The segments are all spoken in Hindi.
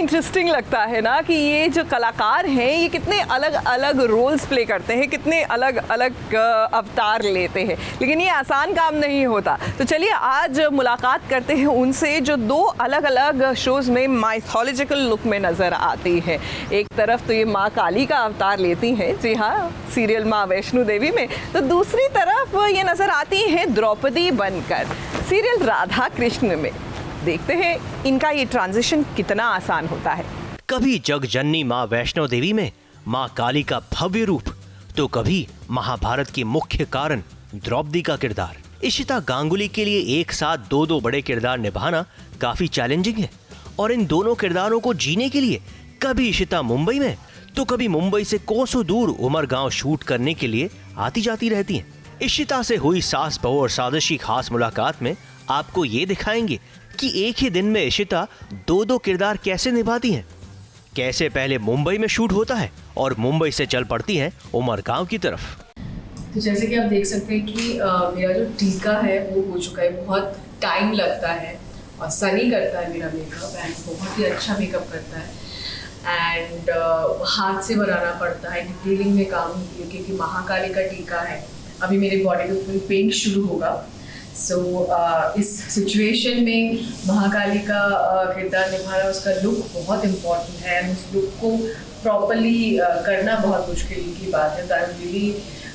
इंटरेस्टिंग लगता है ना कि ये जो कलाकार हैं ये कितने अलग अलग रोल्स प्ले करते हैं, कितने अलग अलग अवतार लेते हैं, लेकिन ये आसान काम नहीं होता। तो चलिए आज मुलाकात करते हैं उनसे जो दो अलग अलग शोज़ में माइथोलॉजिकल लुक में नज़र आती है। एक तरफ तो ये माँ काली का अवतार लेती हैं, जी हाँ, सीरियल माँ वैष्णो देवी में, तो दूसरी तरफ ये नज़र आती हैं द्रौपदी बनकर सीरियल राधा कृष्ण में। देखते हैं इनका ये ट्रांजिशन कितना आसान होता है। कभी जगजननी माँ वैष्णो देवी में माँ काली का भव्य रूप, तो कभी महाभारत की मुख्य कारण द्रौपदी का किरदार। इशिता गांगुली के लिए एक साथ दो बड़े किरदार निभाना काफी चैलेंजिंग है और इन दोनों किरदारों को जीने के लिए कभी इशिता मुंबई में तो कभी मुंबई से कोसों दूर उमरगांव शूट करने के लिए आती जाती रहती हैं। इशिता से हुई सास बहू और साजिश की खास मुलाकात में आपको ये दिखाएंगे कि एक ही दिन में इशिता दो किरदार कैसे निभाती हैं, कैसे पहले मुंबई में शूट होता है और मुंबई से चल पड़ती हैं उमरगांव की तरफ। तो जैसे कि आप देख सकते हैं कि मेरा जो टीका है वो हो चुका है, बहुत टाइम लगता है और सनी करता है मेरा मेकअप एंड बहुत ही अच्छा मेकअप करता है एंड हाथ से बनाना पड़ता है, डिटेलिंग में काम होती है क्योंकि महाकाली का टीका है। अभी मेरे बॉडी पे फुल पेंट शुरू होगा। सो इस सिचुएशन में महाकाली का किरदार निभाना, उसका लुक बहुत इम्पोर्टेंट है, उस लुक को प्रॉपरली करना बहुत मुश्किल की बात है। तो आई एम रियली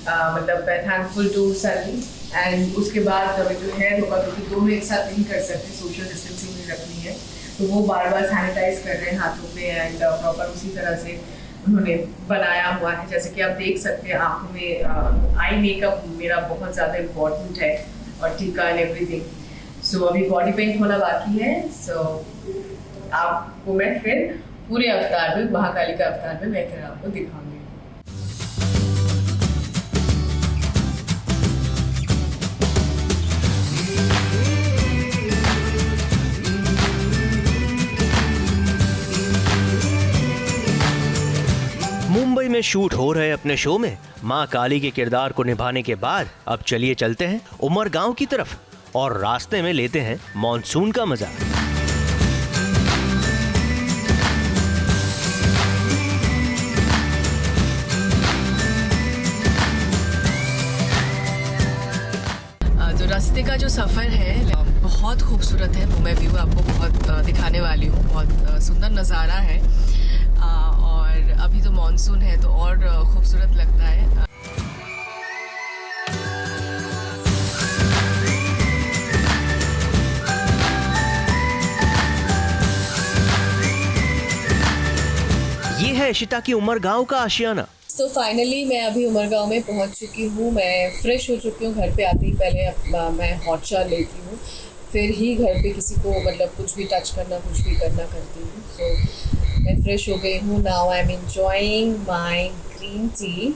मतलब थैंकफुल टू सनी एंड उसके बाद जो हेयर होगा, क्योंकि दोनों एक साथ नहीं कर सकते, सोशल डिस्टेंसिंग भी रखनी है, तो वो बार बार सैनिटाइज कर रहे हैं हाथों पे एंड प्रॉपर उसी तरह से उन्होंने बनाया हुआ है। जैसे कि आप देख सकते हैं आँखों में आई मेकअप मेरा बहुत ज़्यादा इम्पोर्टेंट है और टीका एंड एवरीथिंग। सो अभी बॉडी पेंट होना बाकी है। सो आपको मैं फिर पूरे अवतार में, महाकाली का अवतार में मैं फिर आपको दिखाऊंगी। मुंबई में शूट हो रहे अपने शो में माँ काली के किरदार को निभाने के बाद अब चलिए चलते हैं उमरगांव की तरफ और रास्ते में लेते हैं मॉनसून का मजा। जो रास्ते का जो सफ़र है बहुत खूबसूरत है, वो मैं व्यू आपको बहुत दिखाने वाली हूँ। बहुत सुंदर नज़ारा है और अभी तो मॉनसून है तो और खूबसूरत लगता है। ये है इशिता की उमरगांव का आशियाना। तो फाइनली मैं अभी उमरगांव में पहुंच चुकी हूँ। मैं फ्रेश हो चुकी हूँ। घर पे आते ही पहले मैं हॉट शावर लेती हूँ, फिर ही घर पे किसी को मतलब कुछ भी टच करना, कुछ भी करना करती हूँ। सो मैं फ्रेश हो गई हूँ। Now I am enjoying my green tea.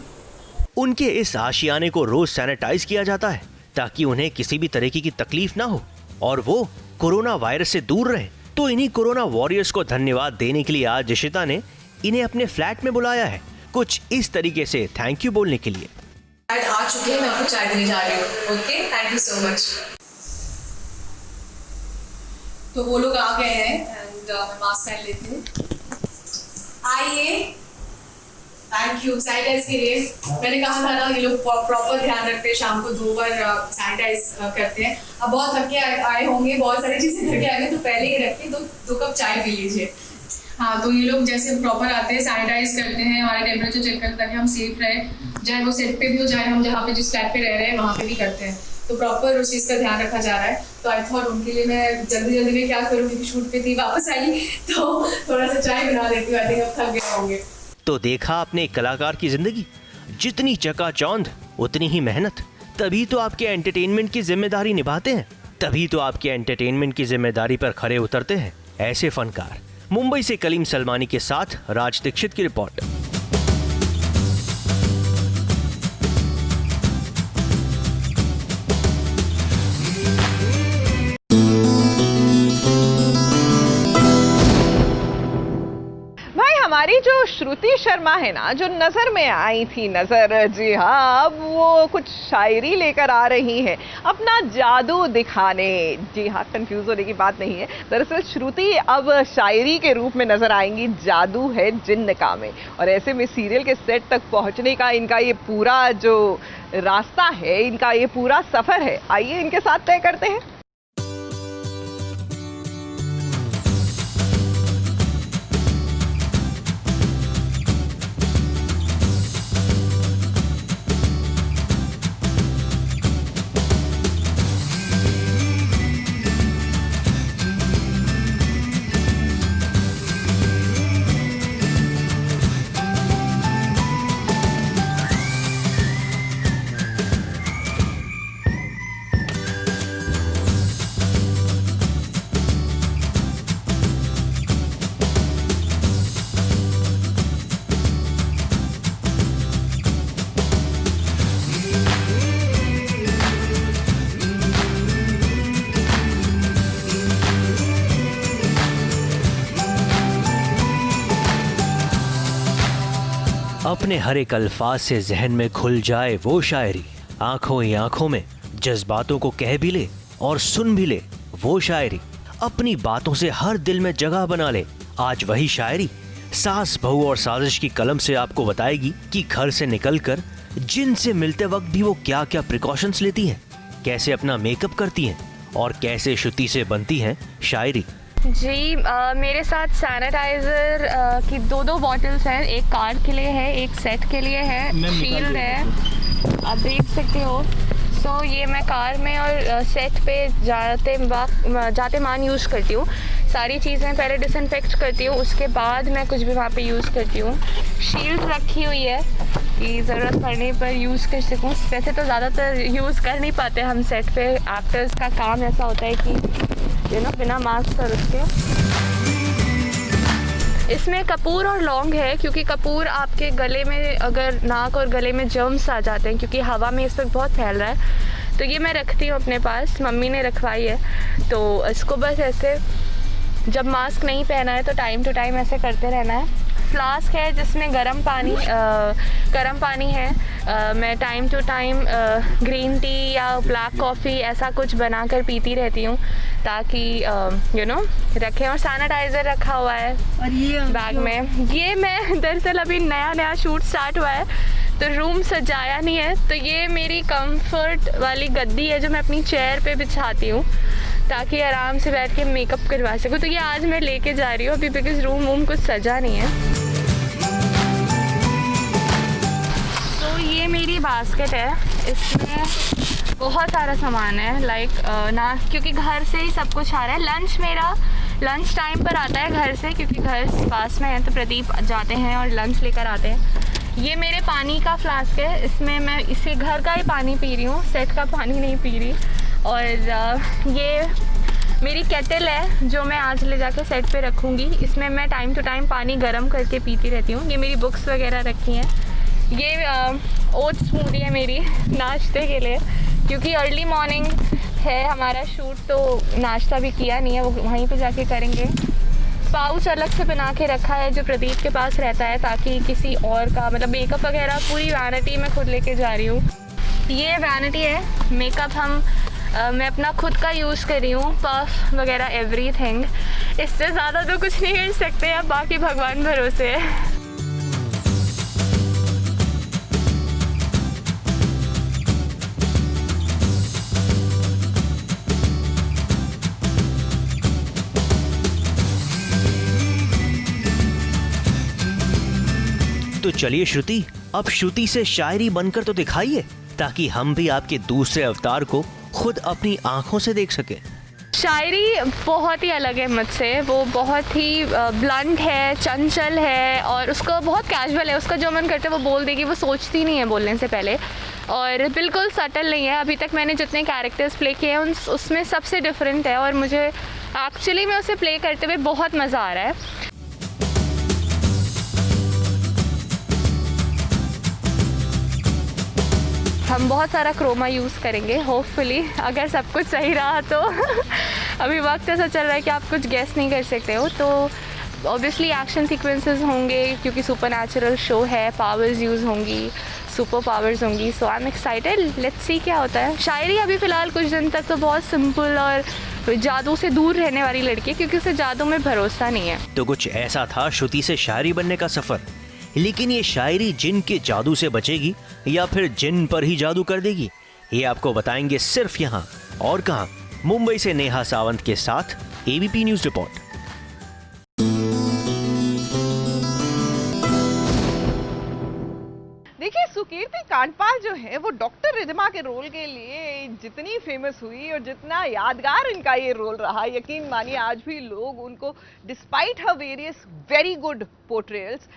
उनके इस आशियाने को रोज सैनिटाइज किया जाता है ताकि उन्हें किसी भी तरीके की तकलीफ ना हो और वो कोरोना वायरस से दूर रहे। तो इन्हीं कोरोना वॉरियर्स को धन्यवाद देने के लिए आज इशिता ने इन्हें अपने फ्लैट में बुलाया है, कुछ इस तरीके से थैंक यू बोलने के लिए। आ चुके हैं, मैं आपको चाय देने जा रही हूँ। Okay, thank you so much. तो वो लोग आ गए हैं एंड मैं मास्क पहन लेती हूँ। आइए, थैंक यू सैनिटाइज के लिए। मैंने कहा था ना ये लोग प्रॉपर ध्यान रखते हैं, शाम को 2 बार सैनिटाइज करते हैं। अब बहुत थके आए होंगे, बहुत सारी चीज़ें थके आए हैं, तो पहले ही रख के 2 कप चाय पी लीजिए। हाँ, तो ये लोग जैसे प्रॉपर आते हैं, सैनिटाइज करते हैं, हमारे टेम्परेचर चेक करते हैं ताकि हम सेफ रहे, चाहे वो सेट पे भी हो, चाहे हम जहाँ पे जिस फ्लैट पे रह रहे हैं वहाँ पे भी करते हैं। तो प्रॉपर उस चीज़ का ध्यान रखा जा रहा है। तो आई थॉट उनके लिए मैं जल्दी में क्या करूँ, क्योंकि शूट पे थी, वापस आई तो थोड़ा सा चाय बना देती हूँ। आई थिंक अब थक गए होंगे। तो देखा आपने एक कलाकार की जिंदगी, जितनी चकाचौंध उतनी ही मेहनत। तभी तो आपके एंटरटेनमेंट की जिम्मेदारी निभाते हैं, तभी तो आपके एंटरटेनमेंट की जिम्मेदारी पर खरे उतरते हैं ऐसे फनकार। मुंबई से कलीम सलमानी के साथ राज दीक्षित की रिपोर्ट। हमारी जो श्रुति शर्मा है ना, जो नज़र में आई थी नज़र, जी हाँ, अब वो कुछ शायरी लेकर आ रही है अपना जादू दिखाने। जी हाँ, कंफ्यूज होने की बात नहीं है। दरअसल श्रुति अब शायरी के रूप में नज़र आएंगी जादू है जिन्न का में। और ऐसे में सीरियल के सेट तक पहुंचने का इनका ये पूरा जो रास्ता है, इनका ये पूरा सफ़र है, आइए इनके साथ तय करते हैं। अपने हर एक अल्फाज से जहन में घुल जाए वो शायरी, आंखों ही आंखों में जज्बातों को कह भी ले और सुन भी ले वो शायरी, अपनी बातों से हर दिल में जगह बना ले। आज वही शायरी सास बहू और साजिश की कलम से आपको बताएगी कि घर से निकलकर जिन से मिलते वक्त भी वो क्या क्या प्रिकॉशंस लेती हैं, कैसे अपना मेकअप करती हैं और कैसे श्रुति से बनती हैं शायरी। जी मेरे साथ सैनिटाइज़र की दो बॉटल्स हैं, एक कार के लिए है, एक सेट के लिए है, शील्ड है, आप देख सकते हो। सो ये मैं कार में और सेट पे जाते मान यूज़ करती हूँ। सारी चीज़ें पहले डिसइंफेक्ट करती हूँ, उसके बाद मैं कुछ भी वहाँ पे यूज़ करती हूँ। शील्ड रखी हुई है कि ज़रूरत पड़ने पर यूज़ कर सकूँ। वैसे तो ज़्यादातर यूज़ कर नहीं पाते हम सेट पे, एक्टर्स का काम ऐसा होता है कि बिना मास्क और उसके। इसमें कपूर और लौंग है, क्योंकि कपूर आपके गले में, अगर नाक और गले में जर्म्स आ जाते हैं, क्योंकि हवा में इस वक्त बहुत फैल रहा है, तो ये मैं रखती हूँ अपने पास, मम्मी ने रखवाई है। तो इसको बस ऐसे जब मास्क नहीं पहना है तो टाइम टू टाइम ऐसे करते रहना है। फ्लास्क है जिसमें गर्म पानी है। मैं time to time green tea या ब्लैक कॉफ़ी ऐसा कुछ बनाकर पीती रहती हूँ, ताकि रखें। और सैनिटाइज़र रखा हुआ है और ये बैग में। ये मैं दरअसल अभी नया शूट स्टार्ट हुआ है तो रूम सजाया नहीं है, तो ये मेरी कंफर्ट वाली गद्दी है जो मैं अपनी चेयर पे बिछाती हूँ ताकि आराम से बैठ के मेकअप करवा सकूँ। तो ये आज मैं लेके जा रही हूँ अभी, बिकॉज रूम कुछ सजा नहीं है। तो ये मेरी बास्केट है, इसमें बहुत सारा सामान है, ना, क्योंकि घर से ही सब कुछ आ रहा है। लंच मेरा लंच टाइम पर आता है घर से, क्योंकि घर पास में है, तो प्रदीप जाते हैं और लंच लेकर आते हैं। ये मेरे पानी का फ्लास्क है, इसमें मैं इसे घर का ही पानी पी रही हूँ, सेट का पानी नहीं पी रही। और ये मेरी केटल है जो मैं आज ले जाकर सेट पे रखूँगी। इसमें मैं टाइम टू टाइम पानी गर्म करके पीती रहती हूँ। ये मेरी बुक्स वगैरह रखी हैं। ये ओट्स स्मूदी है मेरी नाश्ते के लिए, क्योंकि अर्ली मॉर्निंग है हमारा शूट, तो नाश्ता भी किया नहीं है, वो वहीं पे जाके करेंगे। पाउच अलग से बना के रखा है जो प्रदीप के पास रहता है, ताकि किसी और का मतलब मेकअप वगैरह पूरी वैनिटी में खुद लेके जा रही हूँ। ये वैनिटी है, मेकअप मैं अपना खुद का यूज़ कर रही हूँ, पफ वगैरह एवरीथिंग। इससे ज़्यादा तो कुछ नहीं कर सकते, अब बाकी भगवान भरोसे है। तो चलिए श्रुति, अब श्रुति से शायरी बनकर तो दिखाइए, ताकि हम भी आपके दूसरे अवतार को खुद अपनी आंखों से देख सके। शायरी बहुत ही अलग है मुझसे, वो बहुत ही ब्लंट है, चंचल है, और उसका बहुत कैजुअल है। उसका जो मन करता है वो बोल देगी, वो सोचती नहीं है बोलने से पहले, और बिल्कुल सटल नहीं है। अभी तक मैंने जितने कैरेक्टर्स प्ले किए हैं उसमें सबसे डिफरेंट है, और मुझे एक्चुअली में उसे प्ले करते हुए बहुत मज़ा आ रहा है। हम बहुत सारा क्रोमा यूज़ करेंगे होपफुली, अगर सब कुछ सही रहा तो। अभी वक्त ऐसा चल रहा है कि आप कुछ गेस नहीं कर सकते हो, तो ऑब्वियसली एक्शन सीक्वेंसेस होंगे क्योंकि सुपरनैचुरल शो है, पावर्स यूज़ होंगी, सुपर पावर्स होंगी, so I am excited, let's see क्या होता है। शायरी अभी फ़िलहाल कुछ दिन तक तो बहुत सिंपल और जादू से दूर रहने वाली लड़की है क्योंकि उसे जादू में भरोसा नहीं है। तो कुछ ऐसा था श्रुति से शायरी बनने का सफर, लेकिन ये शायरी जिन के जादू से बचेगी या फिर जिन पर ही जादू कर देगी, ये आपको बताएंगे सिर्फ यहाँ और कहाँ। मुंबई से नेहा सावंत के साथ एबीपी न्यूज रिपोर्ट। देखिए, सुकीर्ति कांडपाल जो है वो डॉक्टर रिधिमा के रोल के लिए जितनी फेमस हुई और जितना यादगार इनका ये रोल रहा, यकीन मानिए आज भी लोग उनको despite her various very good portrayals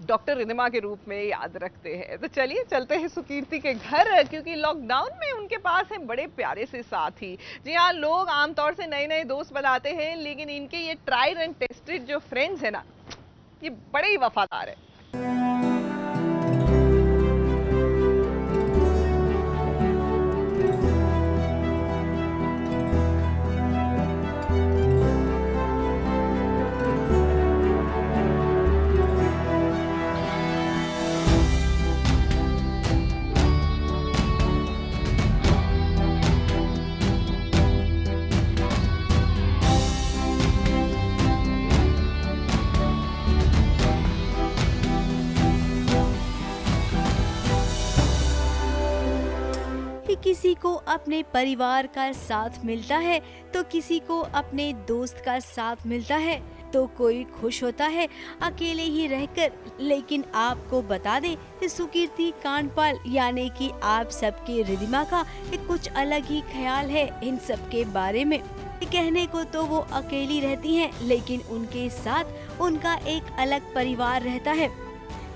doctor Ridhima के रूप में याद रखते हैं। तो चलिए चलते हैं सुकीर्ति के घर, क्योंकि लॉकडाउन में उनके पास हैं बड़े प्यारे से साथी। जी हाँ, लोग आमतौर से नए नए दोस्त बनाते हैं, लेकिन इनके ये ट्राइड एंड टेस्टेड जो फ्रेंड्स हैं ना, ये बड़े ही वफादार हैं। किसी को अपने परिवार का साथ मिलता है तो किसी को अपने दोस्त का साथ मिलता है, तो कोई खुश होता है अकेले ही रहकर। लेकिन आपको बता दें कि सुकीर्ति कांडपाल यानी कि आप सबके रिधिमा का एक कुछ अलग ही ख्याल है इन सब के बारे में। कहने को तो वो अकेली रहती हैं, लेकिन उनके साथ उनका एक अलग परिवार रहता है।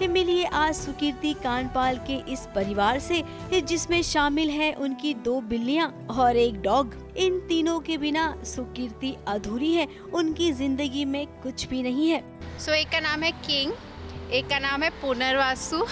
मिलिए आज सुकीर्ति कांडपाल के इस परिवार से, जिसमें शामिल है उनकी 2 बिल्लियां और एक डॉग। इन तीनों के बिना सुकीर्ति अधूरी है, उनकी जिंदगी में कुछ भी नहीं है। एक का नाम है किंग, एक का नाम है पुनर्वासु,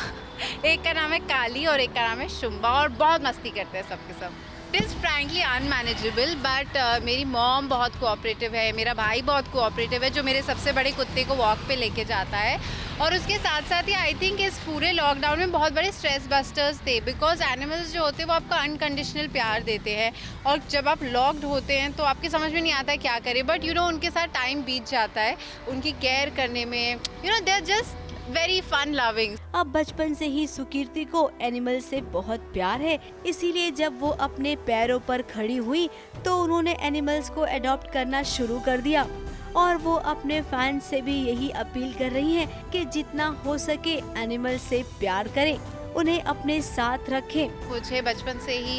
एक का नाम है काली और एक का नाम है शुंबा, और बहुत मस्ती करते हैं सबके सब। It is frankly unmanageable, but मेरी मॉम बहुत कोऑपरेटिव है, मेरा भाई बहुत कोऑपरेटिव है जो मेरे सबसे बड़े कुत्ते को वॉक पे लेके जाता है। और उसके साथ साथ ही आई थिंक इस पूरे लॉकडाउन में बहुत बड़े स्ट्रेस बस्टर्स थे, बिकॉज एनिमल्स जो होते हैं वो आपका अनकंडीशनल प्यार देते हैं, और जब आप लॉक्ड होते हैं तो आपके समझ में नहीं आता है क्या करें, बट उनके साथ टाइम बीत जाता है उनकी केयर करने में। They are just very fun loving. अब बचपन से ही सुकीर्ति को एनिमल से बहुत प्यार है, इसीलिए जब वो अपने पैरों पर खड़ी हुई तो उन्होंने एनिमल्स को अडॉप्ट करना शुरू कर दिया। और वो अपने फैंस से भी यही अपील कर रही हैं कि जितना हो सके एनिमल से प्यार करें, उन्हें अपने साथ रखें। मुझे बचपन से ही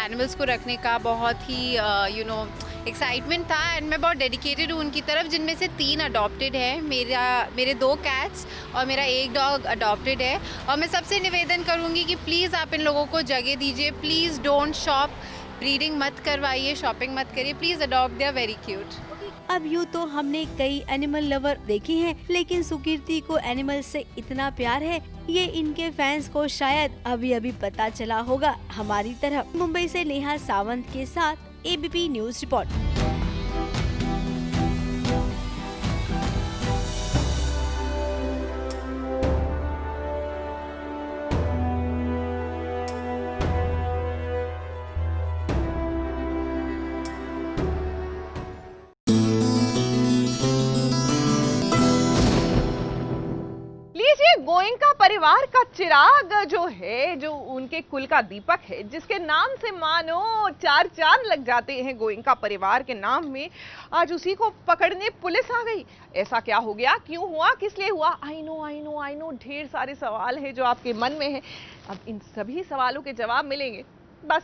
एनिमल्स को रखने का बहुत ही एक्साइटमेंट था, एंड मैं बहुत डेडिकेटेड हूँ उनकी तरफ, जिनमें से 3 अडॉप्टेड है। मेरे 2 कैट्स और मेरा 1 डॉग अडॉप्टेड है। और मैं सबसे निवेदन करूँगी कि प्लीज़ आप इन लोगों को जगह दीजिए, प्लीज़ डोंट शॉप, ब्रीडिंग मत करवाइए, शॉपिंग मत करिए, please adopt, they are very cute. अब यूँ तो हमने कई एनिमल लवर देखे हैं, लेकिन सुकीर्ति को एनिमल से इतना प्यार है, ये इनके फैंस को शायद अभी अभी पता चला होगा हमारी तरह। मुंबई से नेहा सावंत के साथ एबीपी न्यूज रिपोर्ट। गोयनका परिवार का चिराग जो है, जो उनके कुल का दीपक है, जिसके नाम से मानो 4 चांद लग जाते हैं गोयनका परिवार के नाम में, आज उसी को पकड़ने पुलिस आ गई। ऐसा क्या हो गया, क्यों हुआ, किस लिए हुआ? आई नो ढेर सारे सवाल हैं जो आपके मन में हैं। अब इन सभी सवालों के जवाब मिलेंगे बस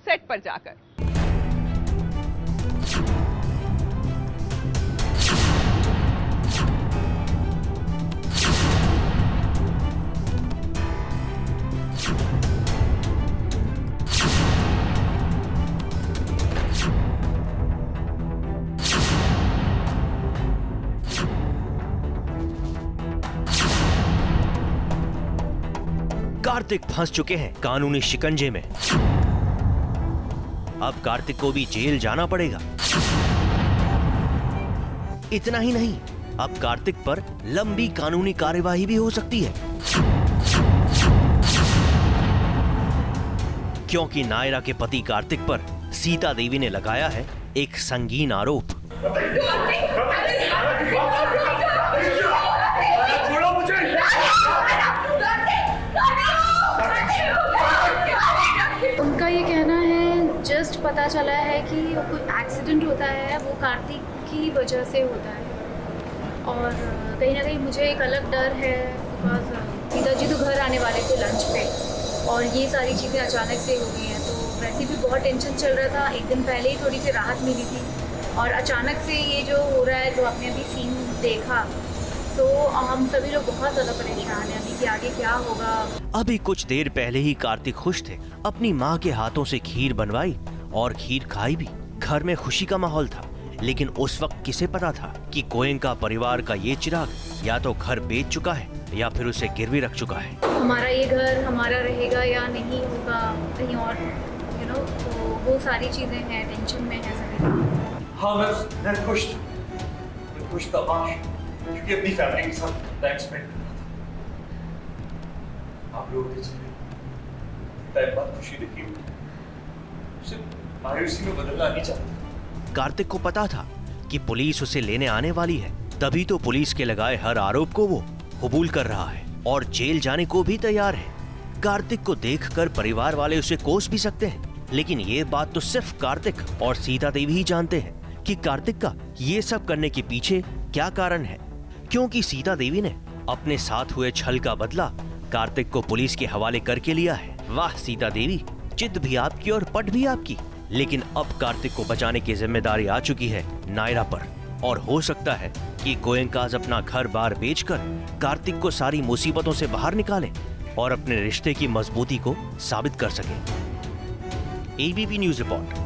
सेट पर जाकर। कार्तिक फंस चुके हैं कानूनी शिकंजे में। अब कार्तिक को भी जेल जाना पड़ेगा। इतना ही नहीं, अब कार्तिक पर लंबी कानूनी कार्यवाही भी हो सकती है, क्योंकि नायरा के पति कार्तिक पर सीता देवी ने लगाया है एक संगीन आरोप। उनका ये कहना है, जस्ट पता चला है कि कोई एक्सीडेंट होता है वो कार्तिक की वजह से होता है, और कहीं ना कहीं मुझे एक अलग डर है बिकॉज सीता जी तो घर आने वाले थे लंच पे और ये सारी चीज़ें अचानक से हो गई हैं, तो वैसे भी बहुत टेंशन चल रहा था। एक दिन पहले ही थोड़ी सी राहत मिली थी और अचानक से ये जो हो रहा है, जो आपने अभी सीन देखा, तो हम सभी लोग बहुत ज़्यादा परेशान हैं अभी कि आगे क्या होगा। अभी कुछ देर पहले ही कार्तिक खुश थे, अपनी माँ के हाथों से खीर बनवाई और खीर खाई भी। घर में खुशी का माहौल था, लेकिन उस वक्त किसे पता था कि गोयनका परिवार का ये चिराग या तो घर बेच चुका है या फिर उसे गिरवी रख चुका है। हमारा ये घर हमारा रहेगा या नहीं होगा कहीं और, यू नो, तो वो सारी चीज़ें हैं, टेंशन में है सभी। हाँ, मैं खुश था माँ, क्योंकि अपनी फैमिली के साथ टाइम स्पेंड करना था। आप लोगों के चेहरे टाइम बाद खुशी देखी हुई, उसे मायूसी में बदलना नहीं चाहता। कार्तिक को पता था कि पुलिस उसे लेने आने वाली है, तभी तो पुलिस के लगाए हर आरोप को वो कबूल कर रहा है और जेल जाने को भी तैयार है। कार्तिक को देखकर परिवार वाले उसे कोस भी सकते हैं, लेकिन ये बात तो सिर्फ कार्तिक और सीता देवी ही जानते हैं कि कार्तिक का ये सब करने के पीछे क्या कारण है। क्योंकि सीता देवी ने अपने साथ हुए छल का बदला कार्तिक को पुलिस के हवाले करके लिया है। वाह सीता देवी, जिद भी आपकी और पट भी आपकी। लेकिन अब कार्तिक को बचाने की जिम्मेदारी आ चुकी है नायरा पर, और हो सकता है कि गोयनकाज अपना घर बार बेचकर कार्तिक को सारी मुसीबतों से बाहर निकालें और अपने रिश्ते की मजबूती को साबित कर सकें। ABP news report.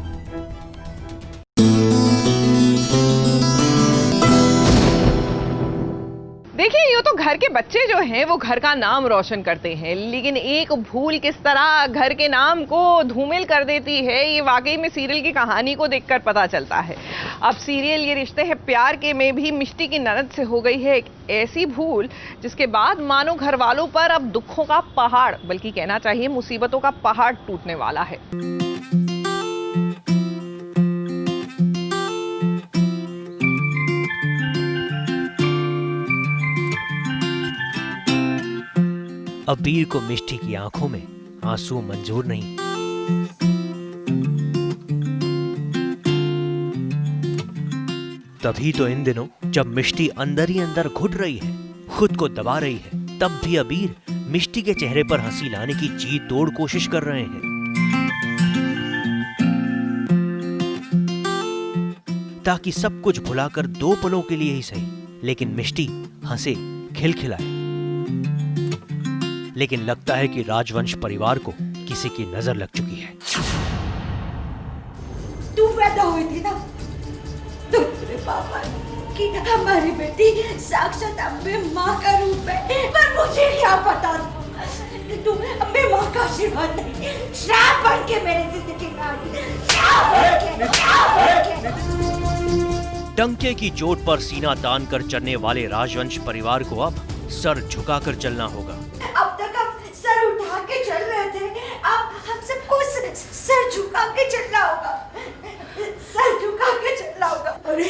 देखिए, ये तो घर के बच्चे जो हैं वो घर का नाम रोशन करते हैं, लेकिन एक भूल किस तरह घर के नाम को धूमिल कर देती है, ये वाकई में सीरियल की कहानी को देखकर पता चलता है। अब सीरियल ये रिश्ते हैं प्यार के में भी मिष्टी की ननद से हो गई है एक ऐसी भूल जिसके बाद मानो घर वालों पर अब दुखों का पहाड़, बल्कि कहना चाहिए मुसीबतों का पहाड़ टूटने वाला है। अबीर को मिष्टी की आंखों में आंसू मंजूर नहीं। तभी तो इन दिनों जब मिष्टी अंदर ही अंदर घुट रही है, खुद को दबा रही है, तब भी अबीर मिष्टी के चेहरे पर हंसी लाने की जी तोड़ कोशिश कर रहे हैं, ताकि सब कुछ भुलाकर 2 पलों के लिए ही सही, लेकिन मिष्टी हंसे, खिलखिलाए। लेकिन लगता है कि राजवंश परिवार को किसी की नजर लग चुकी है। तू पैदा हुई थी ना, तुम्हारे पापा कि हमारी बेटी साक्षात अम्बे माँ का रूप है, पर मुझे क्या पता था कि तू अम्बे माँ का आशीर्वाद नहीं, श्राप बन के मेरी जिंदगी में आई, श्राप बन के। डंके की चोट पर सीना तान कर चलने वाले राजवंश परिवार को अब सर झुकाकर चलना होगा। अब तक हम सर उठा के चल रहे थे, अब हम सबको सर झुका के चलना होगा, सर झुका के चलना होगा। अरे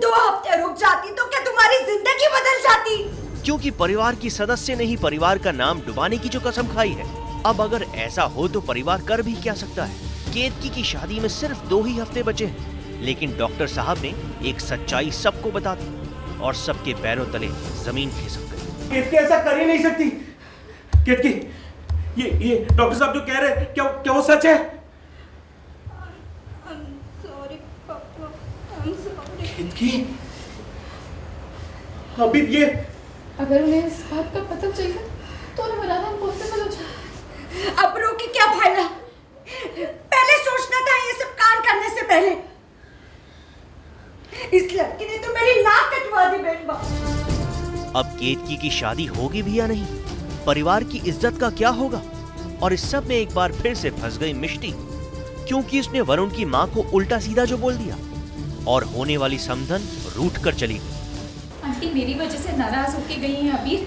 2 हफ्ते रुक जाती तो क्या तुम्हारी जिंदगी बदल जाती? क्योंकि परिवार की सदस्य ने ही परिवार का नाम डुबाने की जो कसम खाई है, अब अगर ऐसा हो तो परिवार कर भी क्या सकता है। केतकी की शादी में सिर्फ 2 ही हफ्ते बचे हैं, लेकिन डॉक्टर साहब ने एक सच्चाई सबको बता दी और सबके पैरों तले जमीन खिसक गई। केतकी ऐसा कर ही नहीं सकती। केतकी, ये डॉक्टर साहब जो कह रहे हैं, क्या वो सच है? सॉरी पापा, I'm sorry। केतकी, अभी ये अगर उन्हें इस बात का पता चल गया तो उन्हें बनाना इम्पॉसिबल हो जाए। अब रोके क्या फायदा? पहले सोचना था ये सब कांड करने से पहले। इस लड़की ने तो मेरी नाक कटवा दी बेटा। अब केतकी की शादी होगी भी या नहीं, परिवार की इज्जत का क्या होगा? और इस सब में एक बार फिर से फंस गई मिष्टी, क्योंकि उसने वरुण की माँ को उल्टा सीधा जो बोल दिया और होने वाली समधन रूठ कर चली गई। आंटी मेरी वजह से नाराज होके गई हैं अबीर।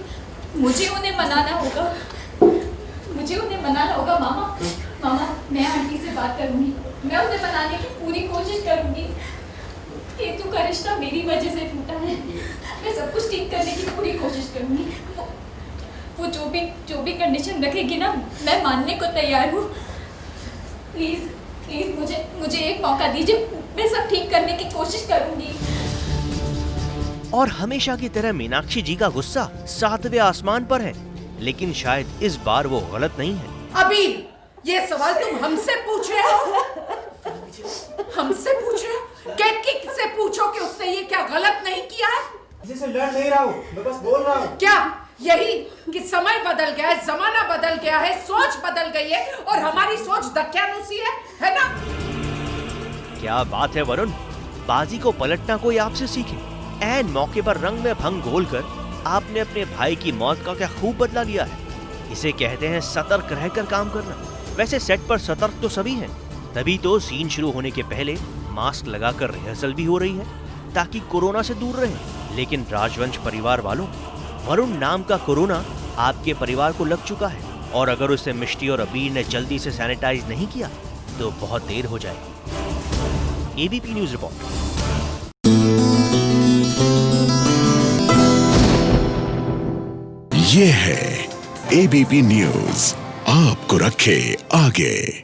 मुझे उन्हें मनाना होगा, मामा मैं आंटी से बात करूंगी, मैं उन्हें मनाने की पूरी कोशिश करूंगी। केतु का रिश्ता मेरी वजह से टूटा है, मैं सब कुछ ठीक करने की पूरी कोशिश करूंगी। वो जो भी कंडीशन रखेगी ना, मैं मानने को तैयार हूँ। प्लीज मुझे एक मौका दीजिए, मैं सब ठीक करने की कोशिश करूंगी। और हमेशा की तरह मीनाक्षी जी का गुस्सा 7वें आसमान पर है, लेकिन शायद इस बार वो गलत नहीं है। अभी ये सवाल तुम हमसे पूछ रहे हो? हमसे पूछ रहे हो? कैटकी से पूछो कि उसने ये क्या गलत नहीं किया है। किसी से लड़ नहीं रहा हूँ, मैं बस बोल रहा हूँ। क्या यही कि समय बदल गया है, जमाना बदल गया है, सोच बदल गई है और हमारी सोच दकियानुसी है ना? क्या बात है वरुण, बाजी को पलटना कोई आपसे सीखे। ऐन मौके पर रंग में भंग घोलकर आपने अपने भाई की मौत का क्या खूब बदला लिया है। इसे कहते हैं सतर्क रहकर काम करना। वैसे सेट पर सतर्क तो सभी हैं, तभी तो सीन शुरू होने के पहले मास्क लगाकर रिहर्सल भी हो रही है ताकि कोरोना से दूर रहें। लेकिन राजवंश परिवार वालों, वरुण नाम का कोरोना आपके परिवार को लग चुका है, और अगर उसे मिष्टी और अबीर ने जल्दी से सैनिटाइज नहीं किया तो बहुत देर हो जाएगी। ABP news report. ये है एबीपी न्यूज, आपको रखे आगे।